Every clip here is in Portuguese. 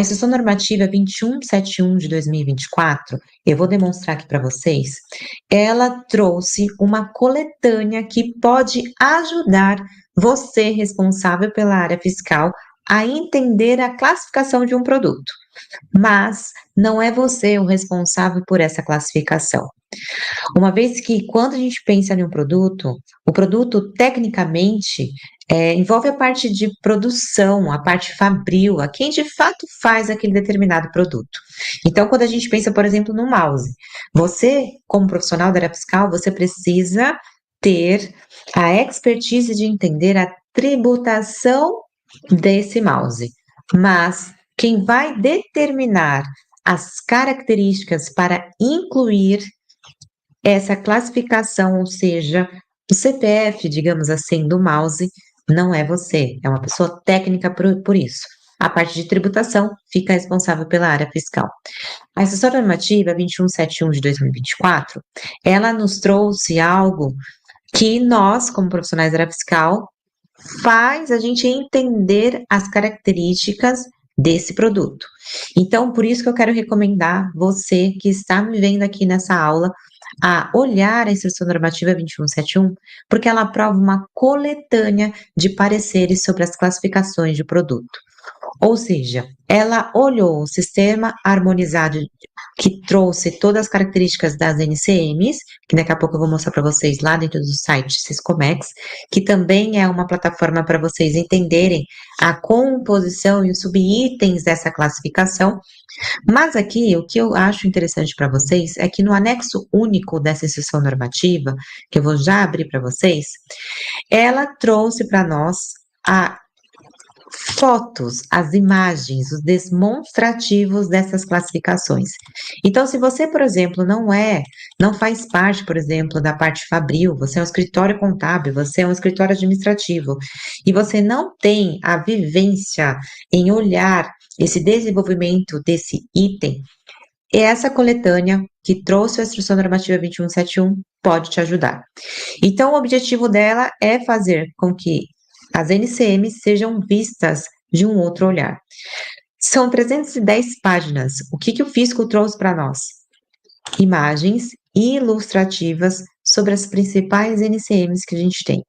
A Instrução Normativa 2171 de 2024, eu vou demonstrar aqui para vocês, ela trouxe uma coletânea que pode ajudar você, responsável pela área fiscal, a entender a classificação de um produto. Mas não é você o responsável por essa classificação. Uma vez que, quando a gente pensa em um produto, o produto, tecnicamente, envolve a parte de produção, a parte fabril, a quem de fato faz aquele determinado produto. Então, quando a gente pensa, por exemplo, no mouse, você, como profissional da área fiscal, você precisa ter a expertise de entender a tributação desse mouse. Mas quem vai determinar as características para incluir essa classificação, ou seja, o CPF, digamos assim, do mouse, não é você, é uma pessoa técnica por isso. A parte de tributação fica responsável pela área fiscal. A Instrução Normativa 2171 de 2024, ela nos trouxe algo que nós, como profissionais da área fiscal, faz a gente entender as características desse produto. Então, por isso que eu quero recomendar você que está me vendo aqui nessa aula a olhar a Instrução Normativa 2171, porque ela aprova uma coletânea de pareceres sobre as classificações de produto. Ou seja, ela olhou o sistema harmonizado que trouxe todas as características das NCMs, que daqui a pouco eu vou mostrar para vocês lá dentro do site Siscomex, que também é uma plataforma para vocês entenderem a composição e os subitens dessa classificação. Mas aqui, o que eu acho interessante para vocês é que no anexo único dessa instrução normativa, que eu vou já abrir para vocês, ela trouxe para nós a fotos, as imagens, os demonstrativos dessas classificações. Então, se você, por exemplo, não faz parte, por exemplo, da parte fabril, você é um escritório contábil, você é um escritório administrativo, e você não tem a vivência em olhar esse desenvolvimento desse item, essa coletânea que trouxe a Instrução Normativa 2171 pode te ajudar. Então, o objetivo dela é fazer com que as NCMs sejam vistas de um outro olhar. São 310 páginas. O que o Fisco trouxe para nós? Imagens ilustrativas sobre as principais NCMs que a gente tem.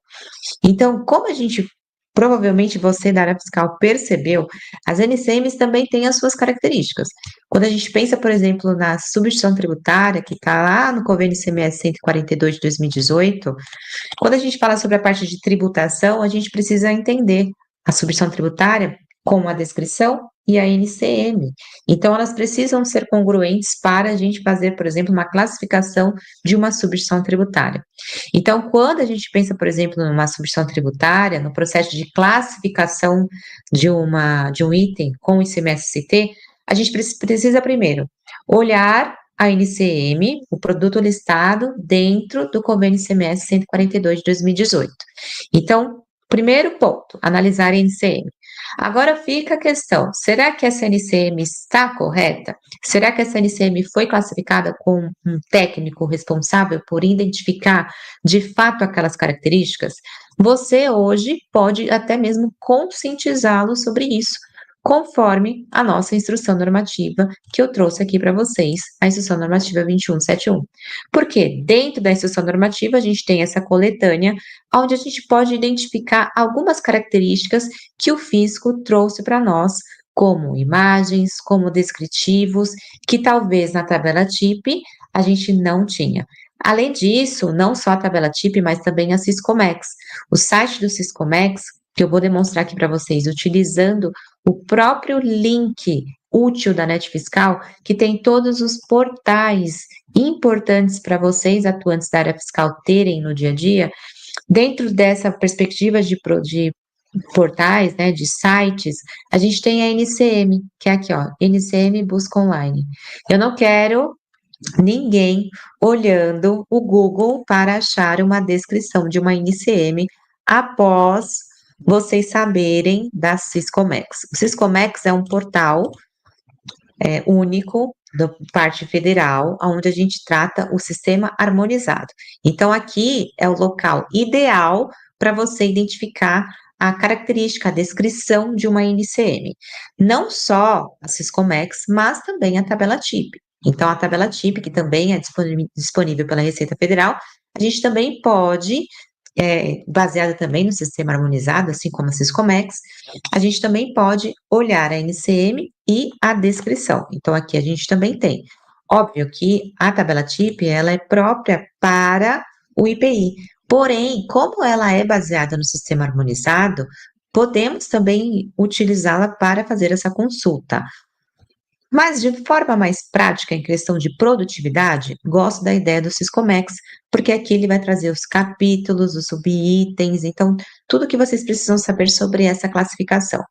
Então, como a gente provavelmente você da área fiscal percebeu, as NCMs também têm as suas características. Quando a gente pensa, por exemplo, na substituição tributária, que está lá no convênio ICMS 142 de 2018, quando a gente fala sobre a parte de tributação, a gente precisa entender a substituição tributária com a descrição e a NCM. Então, elas precisam ser congruentes para a gente fazer, por exemplo, uma classificação de uma substituição tributária. Então, quando a gente pensa, por exemplo, numa substituição tributária, no processo de classificação de um item com o ICMS-ST, a gente precisa primeiro olhar a NCM, o produto listado dentro do convênio ICMS 142 de 2018. Então, primeiro ponto, analisar a NCM. Agora fica a questão, será que essa NCM está correta? Será que essa NCM foi classificada com um técnico responsável por identificar de fato aquelas características? Você hoje pode até mesmo conscientizá-lo sobre isso, conforme a nossa instrução normativa que eu trouxe aqui para vocês, a instrução normativa 2171. Porque dentro da instrução normativa a gente tem essa coletânea onde a gente pode identificar algumas características que o fisco trouxe para nós, como imagens, como descritivos, que talvez na tabela TIP a gente não tinha. Além disso, não só a tabela TIP, mas também a Siscomex. O site do Siscomex, que eu vou demonstrar aqui para vocês, utilizando o próprio link útil da Net Fiscal, que tem todos os portais importantes para vocês, atuantes da área fiscal, terem no dia a dia. Dentro dessa perspectiva de portais, né, de sites, a gente tem a NCM, que é aqui, ó, NCM Busca Online. Eu não quero ninguém olhando o Google para achar uma descrição de uma NCM após vocês saberem da Siscomex. O Siscomex é um portal único da parte federal, onde a gente trata o sistema harmonizado. Então, aqui é o local ideal para você identificar a característica, a descrição de uma NCM. Não só a Siscomex, mas também a tabela TIP. Então, a tabela TIP, que também é disponível pela Receita Federal, a gente também pode, baseada também no sistema harmonizado, assim como a Siscomex, a gente também pode olhar a NCM e a descrição. Então, aqui a gente também tem. Óbvio que a tabela TIP, ela é própria para o IPI, porém, como ela é baseada no sistema harmonizado, podemos também utilizá-la para fazer essa consulta. Mas de forma mais prática, em questão de produtividade, gosto da ideia do Siscomex, porque aqui ele vai trazer os capítulos, os subitens, então tudo que vocês precisam saber sobre essa classificação.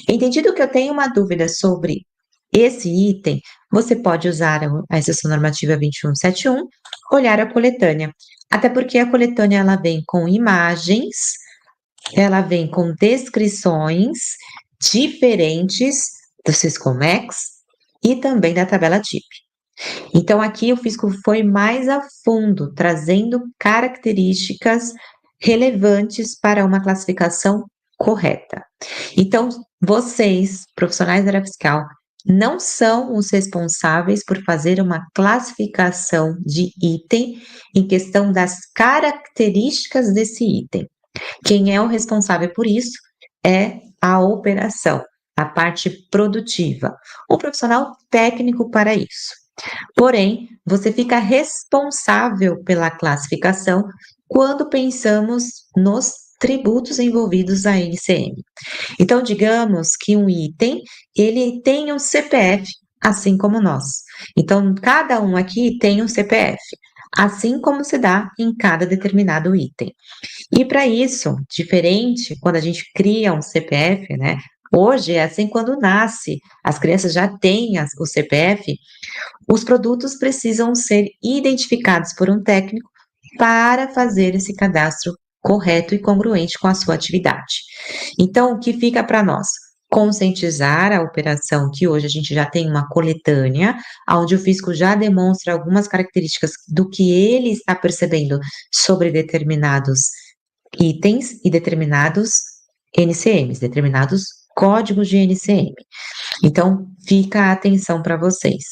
Entendido que eu tenho uma dúvida sobre esse item, você pode usar a exceção normativa 2171, olhar a coletânea. Até porque a coletânea ela vem com imagens, ela vem com descrições diferentes do Siscomex e também da tabela TIP. Então, aqui o fisco foi mais a fundo, trazendo características relevantes para uma classificação correta. Então, vocês, profissionais da área fiscal, não são os responsáveis por fazer uma classificação de item em questão das características desse item. Quem é o responsável por isso é a operação, a parte produtiva, o profissional técnico para isso. Porém, você fica responsável pela classificação quando pensamos nos tributos envolvidos à NCM. Então, digamos que um item, ele tem um CPF, assim como nós. Então, cada um aqui tem um CPF, assim como se dá em cada determinado item. E para isso, diferente quando a gente cria um CPF, né? Hoje é assim quando nasce, as crianças já têm o CPF, os produtos precisam ser identificados por um técnico para fazer esse cadastro correto e congruente com a sua atividade. Então, o que fica para nós? Conscientizar a operação, que hoje a gente já tem uma coletânea, onde o fisco já demonstra algumas características do que ele está percebendo sobre determinados itens e determinados NCMs, determinados códigos de NCM. Então, fica a atenção para vocês.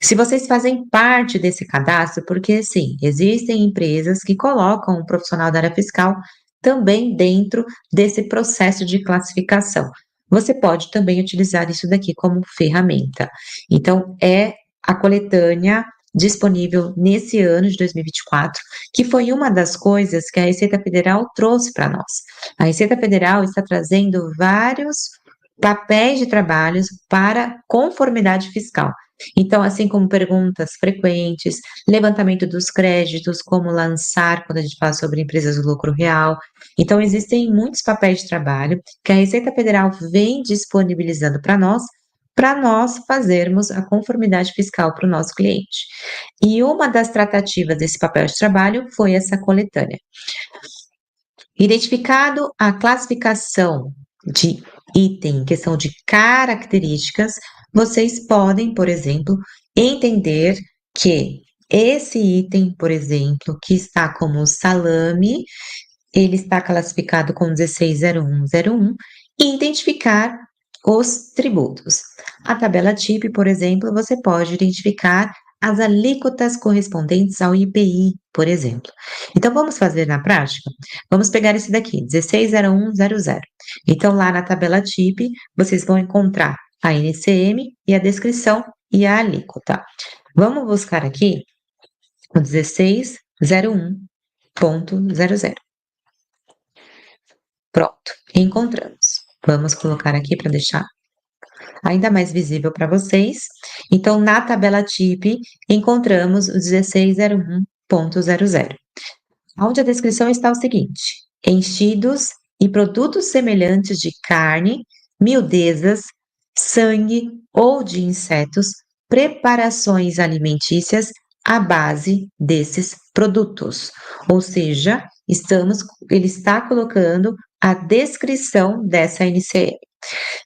Se vocês fazem parte desse cadastro, porque sim, existem empresas que colocam um profissional da área fiscal também dentro desse processo de classificação. Você pode também utilizar isso daqui como ferramenta. Então, é a coletânea disponível nesse ano de 2024, que foi uma das coisas que a Receita Federal trouxe para nós. A Receita Federal está trazendo vários papéis de trabalhos para conformidade fiscal. Então, assim como perguntas frequentes, levantamento dos créditos, como lançar, quando a gente fala sobre empresas do lucro real. Então, existem muitos papéis de trabalho que a Receita Federal vem disponibilizando para nós fazermos a conformidade fiscal para o nosso cliente. E uma das tratativas desse papel de trabalho foi essa coletânea. Identificado a classificação de item, questão de características, vocês podem, por exemplo, entender que esse item, por exemplo, que está como salame, ele está classificado com 160101 e identificar os tributos. A tabela TIP, por exemplo, você pode identificar as alíquotas correspondentes ao IPI, por exemplo. Então, vamos fazer na prática? Vamos pegar esse daqui, 160100. Então, lá na tabela TIP, vocês vão encontrar a NCM e a descrição e a alíquota. Vamos buscar aqui o 1601.00. Pronto, encontramos. Vamos colocar aqui para deixar ainda mais visível para vocês. Então, na tabela TIP, encontramos o 1601.00, onde a descrição está o seguinte: enchidos e produtos semelhantes de carne, miudezas, sangue ou de insetos, preparações alimentícias à base desses produtos. Ou seja, ele está colocando a descrição dessa NCM.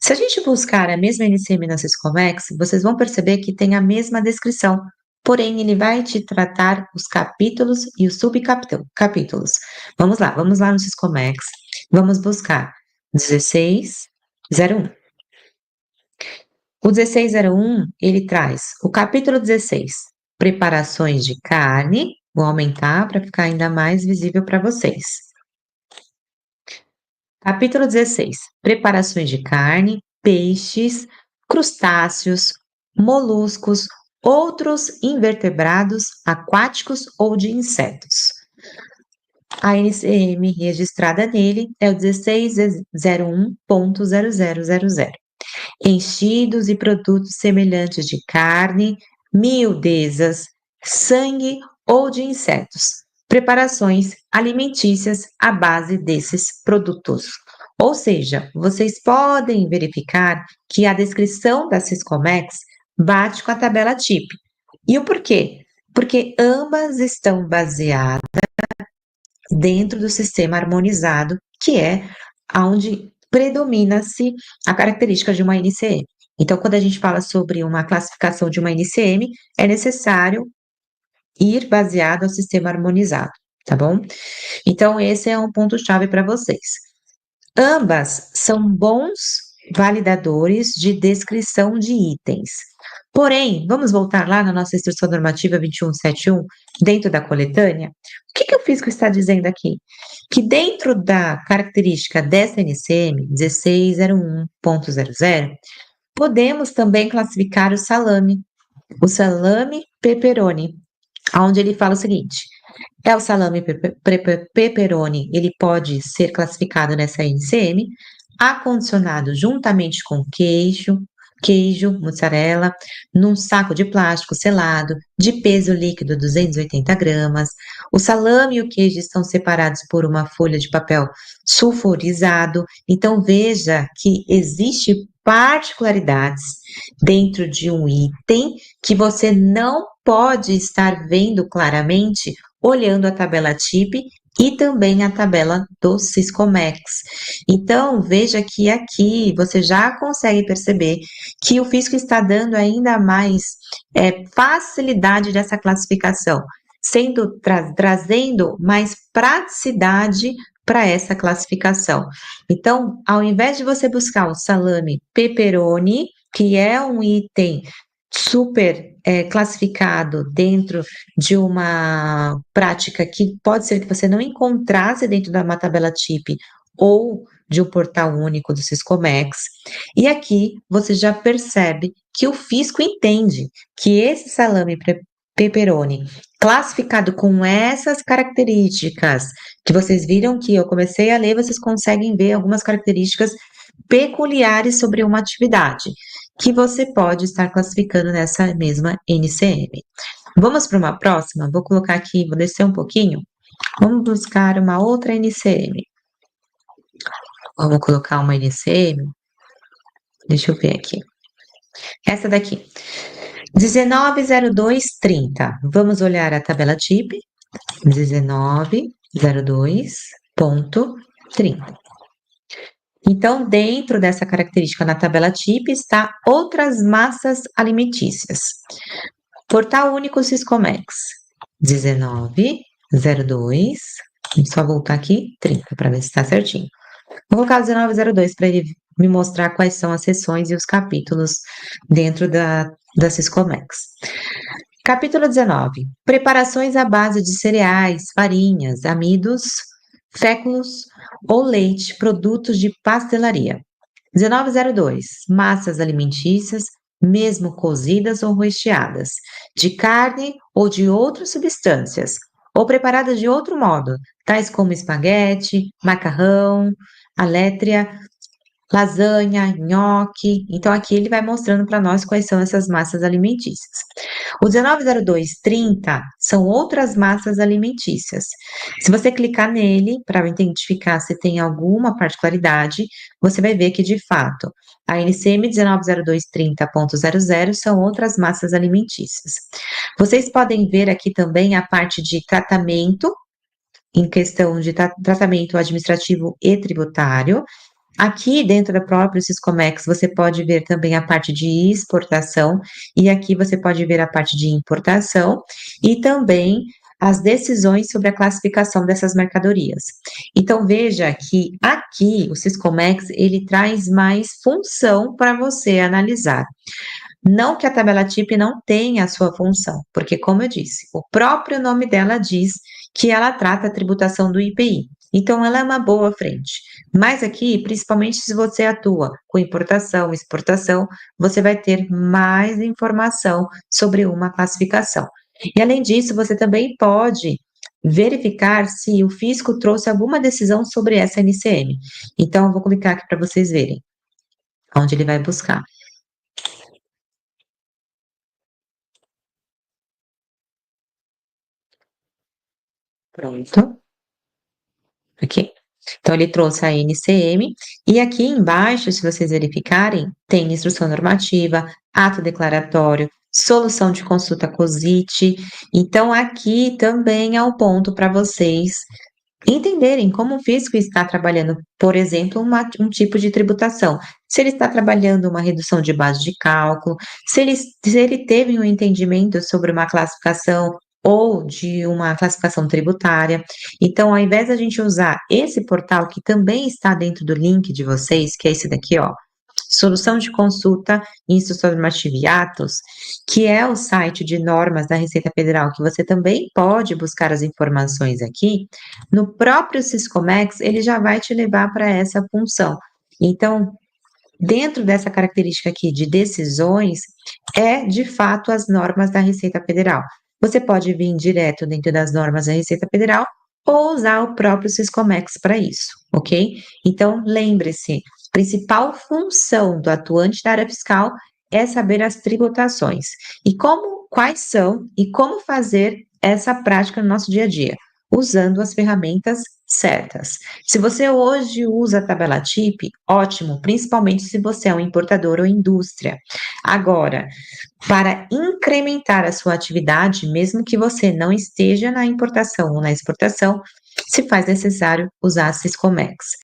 Se a gente buscar a mesma NCM na Siscomex, vocês vão perceber que tem a mesma descrição, porém ele vai te tratar os capítulos e os subcapítulos. Vamos lá no Siscomex, vamos buscar 1601. O 1601, ele traz o capítulo 16, preparações de carne. Vou aumentar para ficar ainda mais visível para vocês. Capítulo 16, preparações de carne, peixes, crustáceos, moluscos, outros invertebrados aquáticos ou de insetos. A NCM registrada nele é o 1601.0000. Enchidos e produtos semelhantes de carne, miudezas, sangue ou de insetos. Preparações alimentícias à base desses produtos. Ou seja, vocês podem verificar que a descrição da Siscomex bate com a tabela TIP. E o porquê? Porque ambas estão baseadas dentro do sistema harmonizado, que é onde predomina-se a característica de uma NCM. Então, quando a gente fala sobre uma classificação de uma NCM, é necessário ir baseado ao sistema harmonizado, tá bom? Então, esse é um ponto-chave para vocês. Ambas são bons validadores de descrição de itens. Porém, vamos voltar lá na nossa instrução normativa 2171, dentro da coletânea. O que o fisco está dizendo aqui? Que dentro da característica dessa NCM 1601.00, podemos também classificar o salame pepperoni, onde ele fala o seguinte: é o salame pepperoni, ele pode ser classificado nessa NCM, acondicionado juntamente com queijo, mussarela, num saco de plástico selado, de peso líquido 280 gramas. O salame e o queijo estão separados por uma folha de papel sulfurizado. Então, veja que existe particularidades dentro de um item que você não pode estar vendo claramente olhando a tabela TIP e também a tabela do Siscomex. Então, veja que aqui você já consegue perceber que o fisco está dando ainda mais facilidade dessa classificação, trazendo mais praticidade para essa classificação. Então, ao invés de você buscar o salame pepperoni, que é um item super classificado dentro de uma prática que pode ser que você não encontrasse dentro de uma tabela TIP ou de um portal único do Siscomex. E aqui você já percebe que o fisco entende que esse salame pepperoni classificado com essas características, que vocês viram que eu comecei a ler, vocês conseguem ver algumas características peculiares sobre uma atividade, que você pode estar classificando nessa mesma NCM. Vamos para uma próxima? Vou colocar aqui, vou descer um pouquinho. Vamos buscar uma outra NCM. Vamos colocar uma NCM. Deixa eu ver aqui. Essa daqui. 190230. Vamos olhar a tabela TIP. 1902.30. Então, dentro dessa característica na tabela TIP está outras massas alimentícias. Portal único Siscomex, 1902, só voltar aqui, 30, para ver se está certinho. Vou colocar 1902 para ele me mostrar quais são as seções e os capítulos dentro da Siscomex. Capítulo 19, preparações à base de cereais, farinhas, amidos, féculos ou leite, produtos de pastelaria. 1902, massas alimentícias, mesmo cozidas ou recheadas, de carne ou de outras substâncias, ou preparadas de outro modo, tais como espaguete, macarrão, alétria, lasanha, nhoque. Então, aqui ele vai mostrando para nós quais são essas massas alimentícias. O 190230 são outras massas alimentícias. Se você clicar nele para identificar se tem alguma particularidade, você vai ver que, de fato, a NCM 190230.00 são outras massas alimentícias. Vocês podem ver aqui também a parte de tratamento, em questão de tratamento administrativo e tributário. Aqui dentro da própria Siscomex, você pode ver também a parte de exportação, e aqui você pode ver a parte de importação, e também as decisões sobre a classificação dessas mercadorias. Então veja que aqui o Siscomex ele traz mais função para você analisar. Não que a tabela TIP não tenha a sua função, porque como eu disse, o próprio nome dela diz que ela trata a tributação do IPI. Então ela é uma boa frente. Mas aqui, principalmente se você atua com importação, exportação, você vai ter mais informação sobre uma classificação. E além disso, você também pode verificar se o fisco trouxe alguma decisão sobre essa NCM. Então, eu vou clicar aqui para vocês verem onde ele vai buscar. Pronto. Aqui. Então, ele trouxe a NCM, e aqui embaixo, se vocês verificarem, tem instrução normativa, ato declaratório, solução de consulta COSIT. Então, aqui também é um ponto para vocês entenderem como o fisco está trabalhando, por exemplo, um tipo de tributação. Se ele está trabalhando uma redução de base de cálculo, se ele teve um entendimento sobre uma classificação ou de uma classificação tributária. Então, ao invés da gente usar esse portal, que também está dentro do link de vocês, que é esse daqui, ó, Solução de Consulta, Instrução Normativa e Atos, que é o site de normas da Receita Federal, que você também pode buscar as informações aqui, no próprio Siscomex, ele já vai te levar para essa função. Então, dentro dessa característica aqui de decisões, é de fato as normas da Receita Federal. Você pode vir direto dentro das normas da Receita Federal ou usar o próprio Siscomex para isso, ok? Então, lembre-se, principal função do atuante da área fiscal é saber as tributações e quais são e como fazer essa prática no nosso dia a dia, usando as ferramentas certas. Se você hoje usa a tabela TIP, ótimo, principalmente se você é um importador ou indústria. Agora, para incrementar a sua atividade, mesmo que você não esteja na importação ou na exportação, se faz necessário usar a Siscomex.